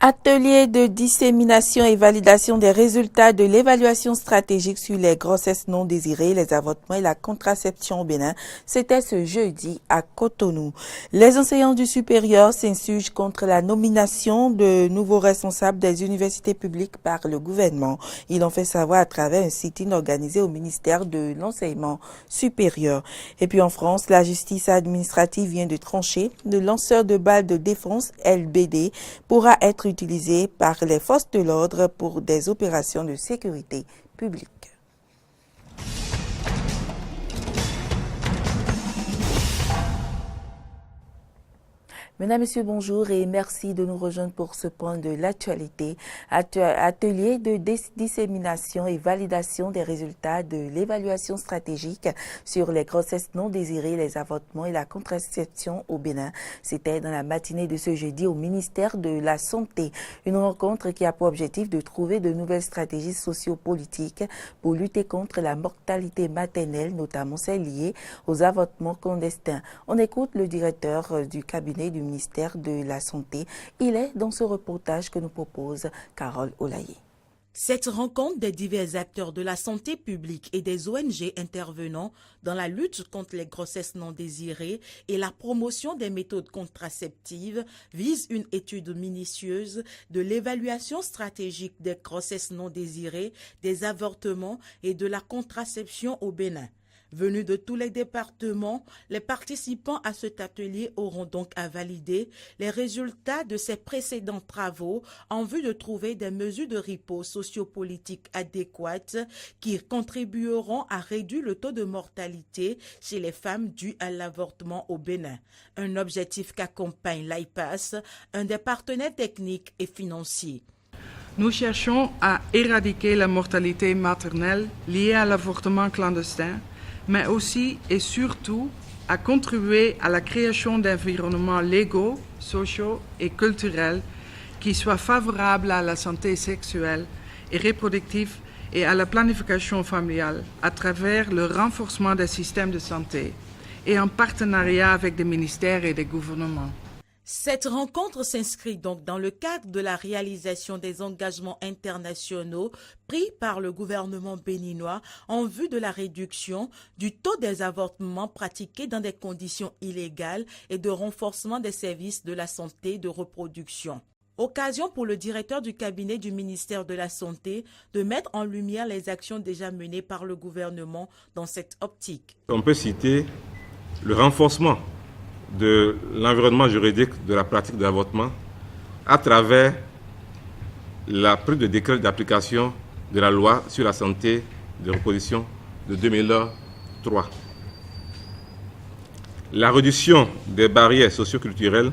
Atelier de dissémination et validation des résultats de l'évaluation stratégique sur les grossesses non désirées, les avortements et la contraception au Bénin. C'était ce jeudi à Cotonou. Les enseignants du supérieur s'insurgent contre la nomination de nouveaux responsables des universités publiques par le gouvernement. Ils l'ont fait savoir à travers un sit-in organisé au ministère de l'enseignement supérieur. Et puis en France, la justice administrative vient de trancher. Le lanceur de balles de défense, LBD, pourra être utilisé par les forces de l'ordre pour des opérations de sécurité publique. Mesdames, Messieurs, bonjour et merci de nous rejoindre pour ce point de l'actualité. Atelier de dissémination et validation des résultats de l'évaluation stratégique sur les grossesses non désirées, les avortements et la contraception au Bénin. C'était dans la matinée de ce jeudi au ministère de la Santé. Une rencontre qui a pour objectif de trouver de nouvelles stratégies sociopolitiques pour lutter contre la mortalité maternelle, notamment celle liée aux avortements clandestins. On écoute le directeur du cabinet du ministère de la Santé. Il est dans ce reportage que nous propose Carole Olaye. Cette rencontre des divers acteurs de la santé publique et des ONG intervenant dans la lutte contre les grossesses non désirées et la promotion des méthodes contraceptives vise une étude minutieuse de l'évaluation stratégique des grossesses non désirées, des avortements et de la contraception au Bénin. Venus de tous les départements, les participants à cet atelier auront donc à valider les résultats de ces précédents travaux en vue de trouver des mesures de riposte sociopolitique adéquates qui contribueront à réduire le taux de mortalité chez les femmes dues à l'avortement au Bénin. Un objectif qu'accompagne l'IPAS, un des partenaires techniques et financiers. Nous cherchons à éradiquer la mortalité maternelle liée à l'avortement clandestin, mais aussi et surtout à contribuer à la création d'environnements légaux, sociaux et culturels qui soient favorables à la santé sexuelle et reproductive et à la planification familiale à travers le renforcement des systèmes de santé et en partenariat avec des ministères et des gouvernements. Cette rencontre s'inscrit donc dans le cadre de la réalisation des engagements internationaux pris par le gouvernement béninois en vue de la réduction du taux des avortements pratiqués dans des conditions illégales et de renforcement des services de la santé de reproduction. Occasion pour le directeur du cabinet du ministère de la Santé de mettre en lumière les actions déjà menées par le gouvernement dans cette optique. On peut citer le renforcement de l'environnement juridique de la pratique de l'avortement à travers la prise de décret d'application de la loi sur la santé de reproduction de 2003. La réduction des barrières socioculturelles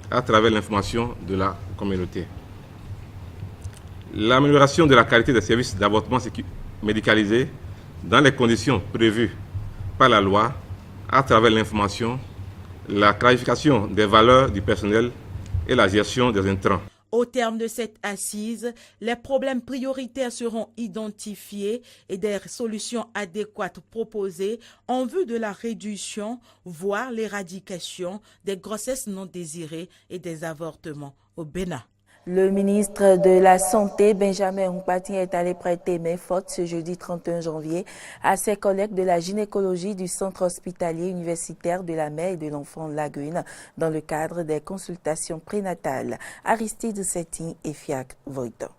à travers l'information de la communauté. L'amélioration de la qualité des services d'avortement médicalisés dans les conditions prévues par la loi à travers l'information, la clarification des valeurs du personnel et la gestion des intrants. Au terme de cette assise, les problèmes prioritaires seront identifiés et des solutions adéquates proposées en vue de la réduction, voire l'éradication des grossesses non désirées et des avortements au Bénin. Le ministre de la Santé, Benjamin Hunkpati, est allé prêter main forte ce jeudi 31 janvier à ses collègues de la gynécologie du centre hospitalier universitaire de la mère et de l'enfant Lagune dans le cadre des consultations prénatales. Aristide Setin et Fiac Voiton.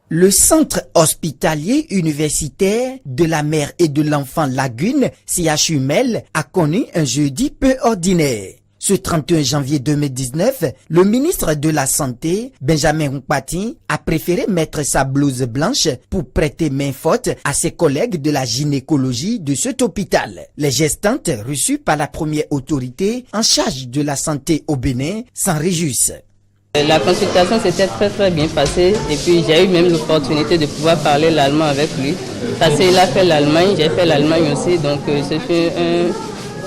Le centre hospitalier universitaire de la mère et de l'enfant Lagune, CHUMEL, a connu un jeudi peu ordinaire. Ce 31 janvier 2019, le ministre de la Santé, Benjamin Hunkpati, a préféré mettre sa blouse blanche pour prêter main forte à ses collègues de la gynécologie de cet hôpital. Les gestantes reçues par la première autorité en charge de la santé au Bénin s'en réjouissent. La consultation s'était très bien passée et puis j'ai eu même l'opportunité de pouvoir parler l'allemand avec lui. Parce qu'il a fait l'Allemagne, j'ai fait l'Allemagne aussi, donc c'était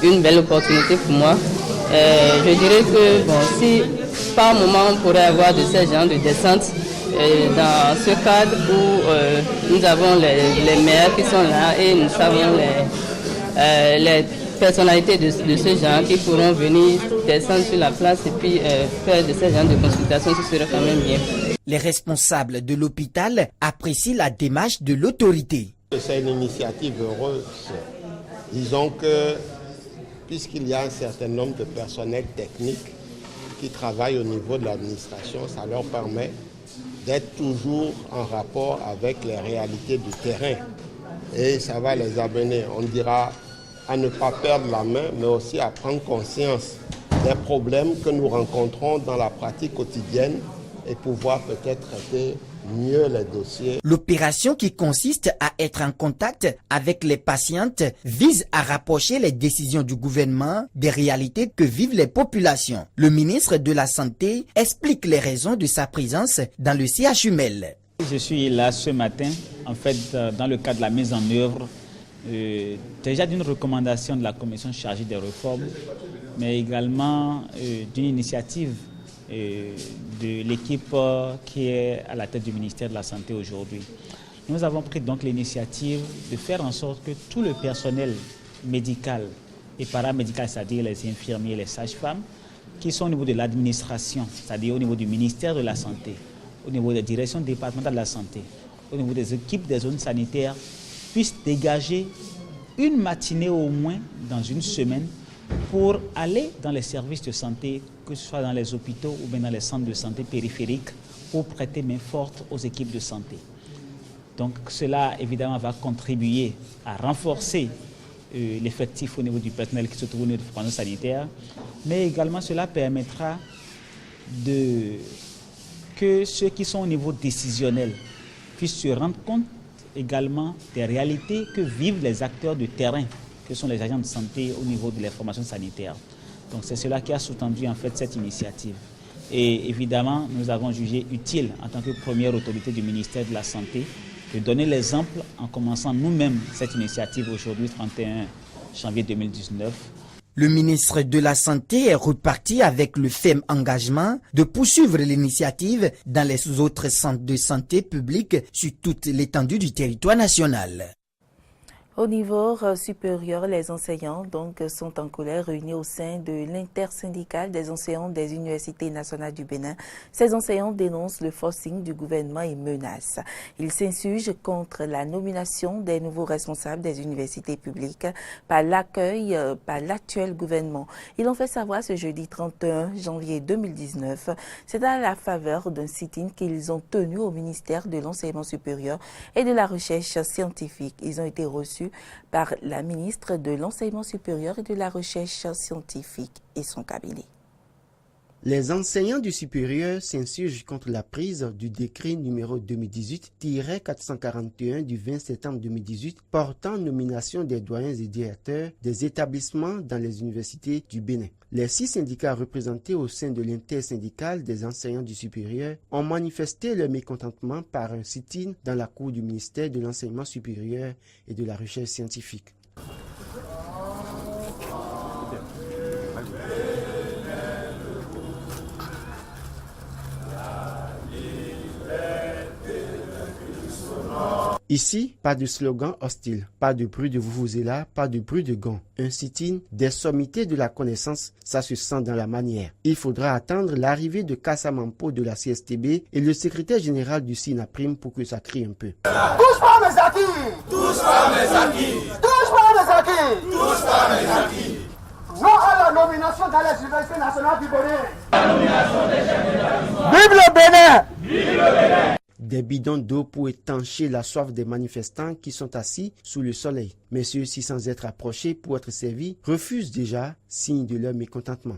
une belle opportunité pour moi. Je dirais que si par moment on pourrait avoir de ces genres de descente dans ce cadre où nous avons les mères qui sont là et nous savons les personnalités de ce genre qui pourront venir descendre sur la place et puis faire de ce genre de consultations, ce serait quand même bien. Les responsables de l'hôpital apprécient la démarche de l'autorité. C'est une initiative heureuse. Disons que puisqu'il y a un certain nombre de personnels techniques qui travaillent au niveau de l'administration, ça leur permet d'être toujours en rapport avec les réalités du terrain. Et ça va les amener, on dira, à ne pas perdre la main, mais aussi à prendre conscience des problèmes que nous rencontrons dans la pratique quotidienne et pouvoir peut-être traiter mieux les dossiers. L'opération qui consiste à être en contact avec les patientes vise à rapprocher les décisions du gouvernement des réalités que vivent les populations. Le ministre de la Santé explique les raisons de sa présence dans le CHUMEL. Je suis là ce matin, en fait, dans le cadre de la mise en œuvre déjà d'une recommandation de la commission chargée des réformes, mais également d'une initiative de l'équipe qui est à la tête du ministère de la Santé aujourd'hui. Nous avons pris donc l'initiative de faire en sorte que tout le personnel médical et paramédical, c'est-à-dire les infirmiers et les sages-femmes, qui sont au niveau de l'administration, c'est-à-dire au niveau du ministère de la Santé, au niveau des directions départementales de la santé, au niveau des équipes des zones sanitaires, puissent dégager une matinée au moins dans une semaine pour aller dans les services de santé, que ce soit dans les hôpitaux ou bien dans les centres de santé périphériques, pour prêter main forte aux équipes de santé. Donc cela, évidemment, va contribuer à renforcer l'effectif au niveau du personnel qui se trouve au niveau de formation sanitaire, mais également cela permettra que ceux qui sont au niveau décisionnel puissent se rendre compte également des réalités que vivent les acteurs de terrain, que sont les agents de santé au niveau de l'information sanitaire. Donc c'est cela qui a sous-tendu en fait cette initiative. Et évidemment, nous avons jugé utile, en tant que première autorité du ministère de la Santé, de donner l'exemple en commençant nous-mêmes cette initiative aujourd'hui, 31 janvier 2019. Le ministre de la Santé est reparti avec le ferme engagement de poursuivre l'initiative dans les autres centres de santé publics sur toute l'étendue du territoire national. Au niveau supérieur, les enseignants sont en colère réunis au sein de l'intersyndicale des enseignants des universités nationales du Bénin. Ces enseignants dénoncent le forcing du gouvernement et menacent. Ils s'insurgent contre la nomination des nouveaux responsables des universités publiques par l'actuel gouvernement. Ils l'ont fait savoir ce jeudi 31 janvier 2019. C'est à la faveur d'un sit-in qu'ils ont tenu au ministère de l'Enseignement supérieur et de la Recherche scientifique. Ils ont été reçus par la ministre de l'Enseignement supérieur et de la Recherche scientifique et son cabinet. Les enseignants du supérieur s'insurgent contre la prise du décret numéro 2018-441 du 20 septembre 2018 portant nomination des doyens et directeurs des établissements dans les universités du Bénin. Les 6 syndicats représentés au sein de l'intersyndicale des enseignants du supérieur ont manifesté leur mécontentement par un sit-in dans la cour du ministère de l'Enseignement supérieur et de la Recherche scientifique. Ici, pas de slogan hostile, pas de bruit de vuvuzela, pas de bruit de gong. Un sit-in des sommités de la connaissance, ça se sent dans la manière. Il faudra attendre l'arrivée de Kassamampo de la CSTB et le secrétaire général du SINAPRIM pour que ça crie un peu. Touche pas mes acquis! Touche pas mes acquis! Touche pas mes acquis! Touche pas mes acquis! Non à la nomination dans les universités nationales du Bénin! La nomination des chefs d'établissement! Vive le Bénin! Vive le Bénin! Des bidons d'eau pour étancher la soif des manifestants qui sont assis sous le soleil. Mais ceux-ci, sans être approchés pour être servis, refusent déjà, signe de leur mécontentement.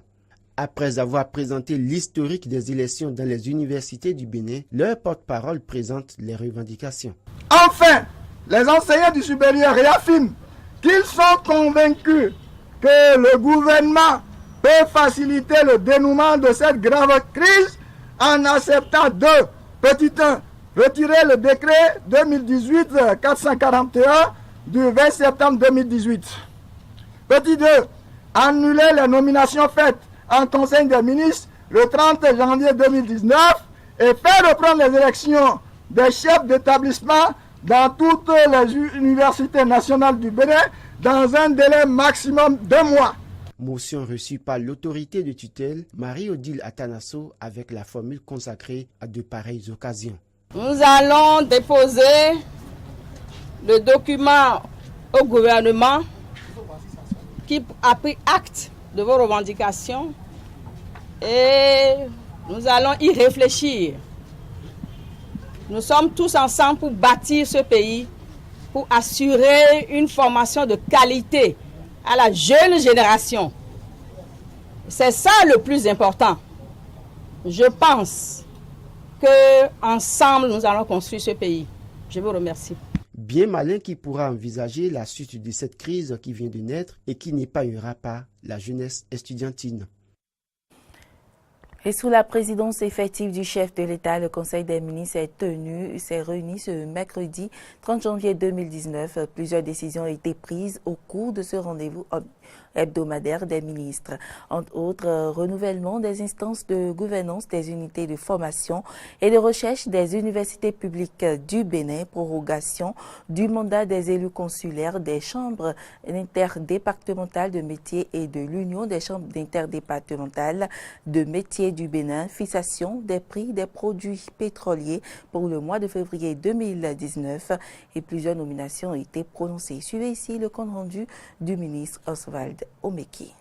Après avoir présenté l'historique des élections dans les universités du Bénin, leur porte-parole présente les revendications. Enfin, les enseignants du supérieur réaffirment qu'ils sont convaincus que le gouvernement peut faciliter le dénouement de cette grave crise en acceptant petit 1, retirer le décret 2018-441 du 20 septembre 2018. Petit 2, annuler les nominations faites en Conseil des ministres le 30 janvier 2019 et faire reprendre les élections des chefs d'établissement dans toutes les universités nationales du Bénin dans un délai maximum de 2 mois. Motion reçue par l'autorité de tutelle Marie-Odile Atanasso avec la formule consacrée à de pareilles occasions. Nous allons déposer le document au gouvernement qui a pris acte de vos revendications et nous allons y réfléchir. Nous sommes tous ensemble pour bâtir ce pays, pour assurer une formation de qualité à la jeune génération. C'est ça le plus important. Je pense qu'ensemble, nous allons construire ce pays. Je vous remercie. Bien malin qui pourra envisager la suite de cette crise qui vient de naître et qui n'épargnera pas la jeunesse estudiantine. Et sous la présidence effective du chef de l'État, le Conseil des ministres s'est réuni ce mercredi 30 janvier 2019. Plusieurs décisions ont été prises au cours de ce rendez-vous hebdomadaire des ministres. Entre autres, renouvellement des instances de gouvernance des unités de formation et de recherche des universités publiques du Bénin, prorogation du mandat des élus consulaires des chambres interdépartementales de métiers et de l'Union des chambres interdépartementales de métiers du Bénin, fixation des prix des produits pétroliers pour le mois de février 2019 et plusieurs nominations ont été prononcées. Suivez ici le compte rendu du ministre Oswald Omeki.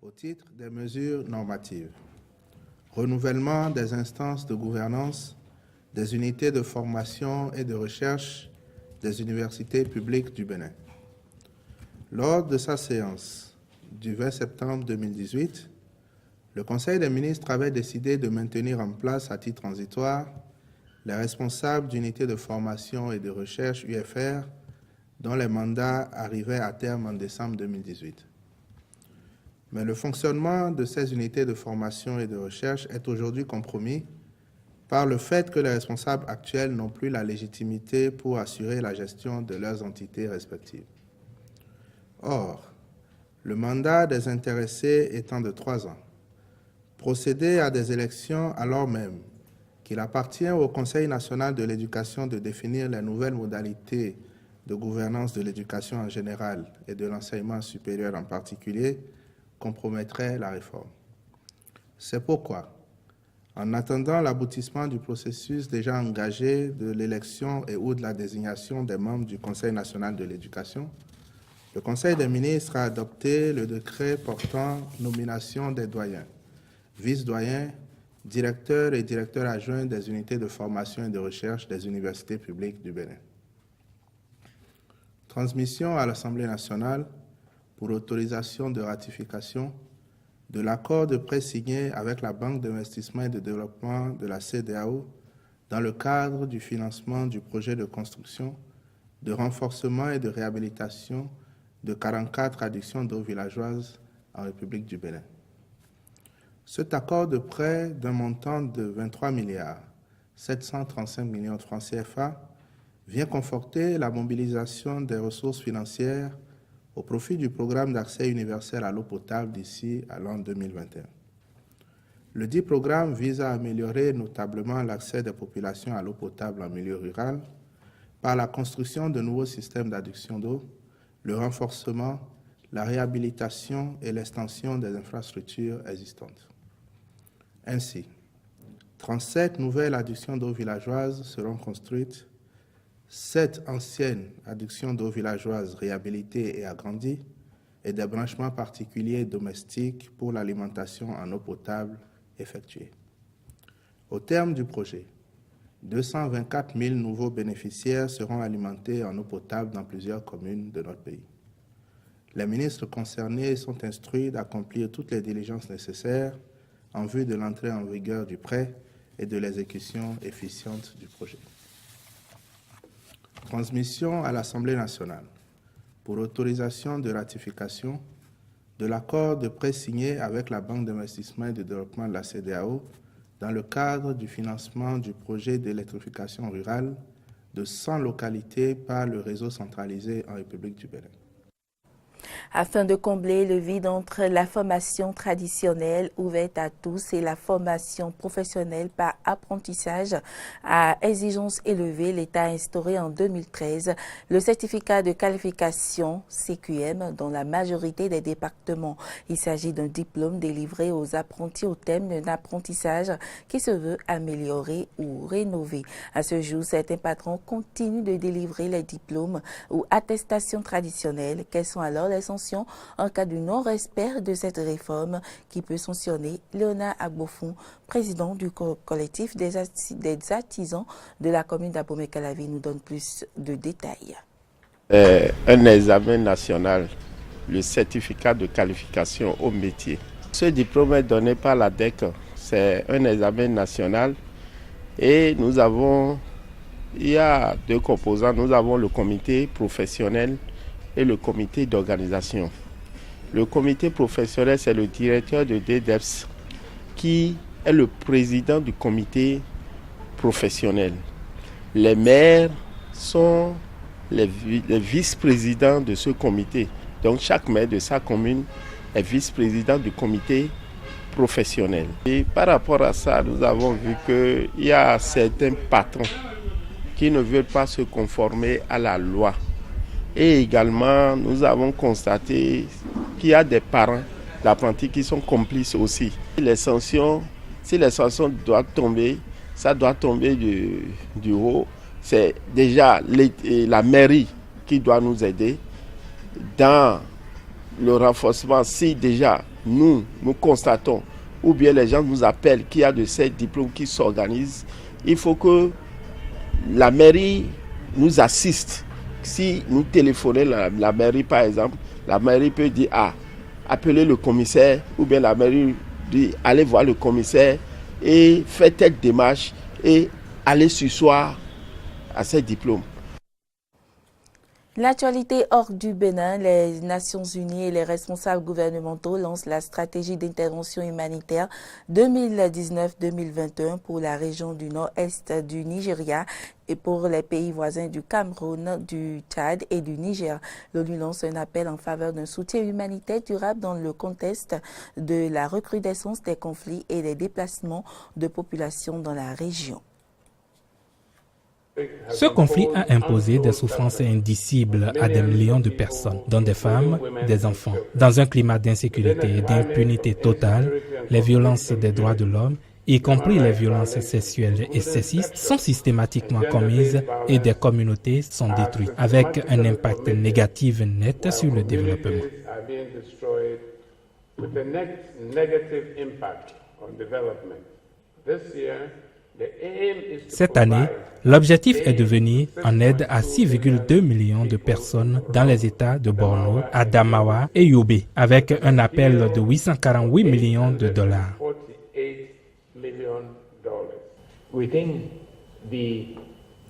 Au titre des mesures normatives, renouvellement des instances de gouvernance des unités de formation et de recherche des universités publiques du Bénin. Lors de sa séance du 20 septembre 2018, le Conseil des ministres avait décidé de maintenir en place à titre transitoire les responsables d'unités de formation et de recherche UFR dont les mandats arrivaient à terme en décembre 2018. Mais le fonctionnement de ces unités de formation et de recherche est aujourd'hui compromis par le fait que les responsables actuels n'ont plus la légitimité pour assurer la gestion de leurs entités respectives. Or, le mandat des intéressés étant de 3 ans, procéder à des élections alors même qu'il appartient au Conseil national de l'éducation de définir les nouvelles modalités de gouvernance de l'éducation en général et de l'enseignement supérieur en particulier, compromettrait la réforme. C'est pourquoi, en attendant l'aboutissement du processus déjà engagé de l'élection et ou de la désignation des membres du Conseil national de l'éducation, le Conseil des ministres a adopté le décret portant nomination des doyens, vice-doyens, directeurs et directeurs adjoints des unités de formation et de recherche des universités publiques du Bénin. Transmission à l'Assemblée nationale pour autorisation de ratification de l'accord de prêt signé avec la Banque d'investissement et de développement de la CEDEAO dans le cadre du financement du projet de construction, de renforcement et de réhabilitation de 44 addictions d'eau villageoises en République du Bénin. Cet accord de prêt d'un montant de 23 milliards 735 millions de francs CFA vient conforter la mobilisation des ressources financières au profit du programme d'accès universel à l'eau potable d'ici à l'an 2021. Le dit programme vise à améliorer notablement l'accès des populations à l'eau potable en milieu rural par la construction de nouveaux systèmes d'adduction d'eau, le renforcement, la réhabilitation et l'extension des infrastructures existantes. Ainsi, 37 nouvelles adductions d'eau villageoises seront construites, 7 anciennes adductions d'eau villageoises réhabilitées et agrandies et des branchements particuliers domestiques pour l'alimentation en eau potable effectués. Au terme du projet, 224 000 nouveaux bénéficiaires seront alimentés en eau potable dans plusieurs communes de notre pays. Les ministres concernés sont instruits d'accomplir toutes les diligences nécessaires en vue de l'entrée en vigueur du prêt et de l'exécution efficiente du projet. Transmission à l'Assemblée nationale pour autorisation de ratification de l'accord de prêt signé avec la Banque d'investissement et de développement de la CEDEAO dans le cadre du financement du projet d'électrification rurale de 100 localités par le réseau centralisé en République du Bénin. Afin de combler le vide entre la formation traditionnelle ouverte à tous et la formation professionnelle par apprentissage à exigence élevée, l'État a instauré en 2013 le certificat de qualification CQM dans la majorité des départements. Il s'agit d'un diplôme délivré aux apprentis au thème d'un apprentissage qui se veut améliorer ou rénover. À ce jour, certains patrons continuent de délivrer les diplômes ou attestations traditionnelles. Quelles sont alors les sanctions en cas de non-respect de cette réforme qui peut sanctionner? Léonard Agbofon, président du collectif des artisans de la commune d'Abomey-Calavi, nous donne plus de détails. Un examen national, le certificat de qualification au métier. Ce diplôme est donné par la DEC, c'est un examen national et il y a deux composants, nous avons le comité professionnel et le comité d'organisation. Le comité professionnel, c'est le directeur de DEDEPS qui est le président du comité professionnel. Les maires sont les vice-présidents de ce comité. Donc chaque maire de sa commune est vice-président du comité professionnel. Et par rapport à ça, nous avons vu qu'il y a certains patrons qui ne veulent pas se conformer à la loi. Et également, nous avons constaté qu'il y a des parents d'apprentis qui sont complices aussi. Si les sanctions doivent tomber, ça doit tomber du haut. C'est déjà la mairie qui doit nous aider dans le renforcement. Si déjà nous constatons, ou bien les gens nous appellent qu'il y a de ces diplômes qui s'organisent, il faut que la mairie nous assiste. Si nous téléphonons la mairie par exemple, la mairie peut dire appelez le commissaire, ou bien la mairie dit allez voir le commissaire et faites telle démarche et allez surseoir à ces diplômes. L'actualité hors du Bénin, les Nations Unies et les responsables gouvernementaux lancent la stratégie d'intervention humanitaire 2019-2021 pour la région du nord-est du Nigeria et pour les pays voisins du Cameroun, du Tchad et du Niger. L'ONU lance un appel en faveur d'un soutien humanitaire durable dans le contexte de la recrudescence des conflits et des déplacements de population dans la région. Ce conflit a imposé des souffrances indicibles à des millions de personnes, dont des femmes, des enfants. Dans un climat d'insécurité et d'impunité totale, les violences des droits de l'homme, y compris les violences sexuelles et sexistes, sont systématiquement commises et des communautés sont détruites, avec un impact négatif net sur le développement. Cette année, l'objectif est de venir en aide à 6,2 millions de personnes dans les États de Borno, Adamawa et Yobe, avec un appel de 848 millions de dollars.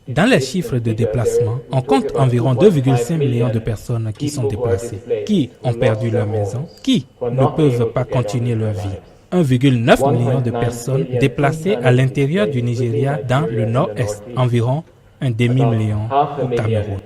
Dans les chiffres de déplacement, on compte environ 2,5 millions de personnes qui sont déplacées, qui ont perdu leur maison, qui ne peuvent pas continuer leur vie. 1,9 million de personnes déplacées à l'intérieur du Nigeria dans le nord-est, environ un demi-million au Cameroun.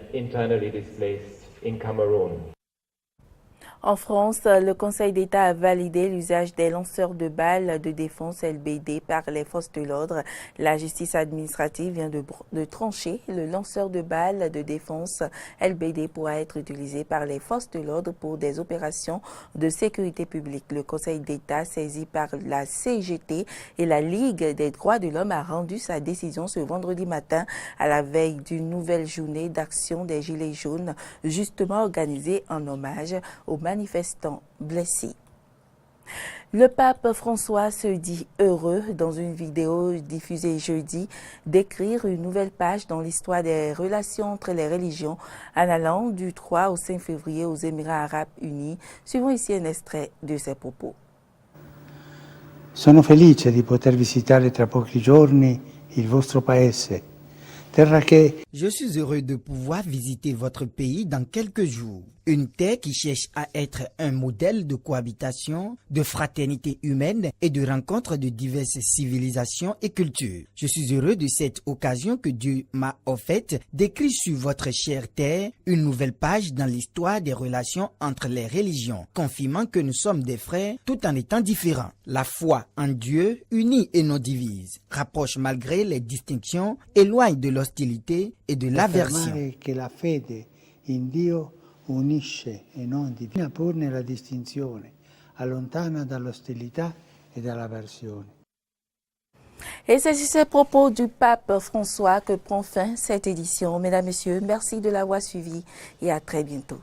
En France, le Conseil d'État a validé l'usage des lanceurs de balles de défense LBD par les forces de l'ordre. La justice administrative vient de trancher. Le lanceur de balles de défense LBD pourra être utilisé par les forces de l'ordre pour des opérations de sécurité publique. Le Conseil d'État, saisi par la CGT et la Ligue des droits de l'homme, a rendu sa décision ce vendredi matin à la veille d'une nouvelle journée d'action des Gilets jaunes, justement organisée en hommage aux manifestants blessés. Le pape François se dit heureux dans une vidéo diffusée jeudi d'écrire une nouvelle page dans l'histoire des relations entre les religions en allant du 3 au 5 février aux Émirats arabes unis. Suivons ici un extrait de ses propos. Sono felice di poter visitare tra pochi giorni il vostro paese Je suis heureux de pouvoir visiter votre pays dans quelques jours. Une terre qui cherche à être un modèle de cohabitation, de fraternité humaine et de rencontre de diverses civilisations et cultures. Je suis heureux de cette occasion que Dieu m'a offerte d'écrire sur votre chère terre une nouvelle page dans l'histoire des relations entre les religions, confirmant que nous sommes des frères tout en étant différents. La foi en Dieu unit et non divise, rapproche malgré les distinctions, éloigne de l'hostilité et de l'aversion. Unisce e non divide, pur nella distinzione, allontana dall'ostilità e dall'avversione. Et c'est sur ces propos du pape François que prend fin cette édition. Mesdames, Messieurs, merci de l'avoir suivi et à très bientôt.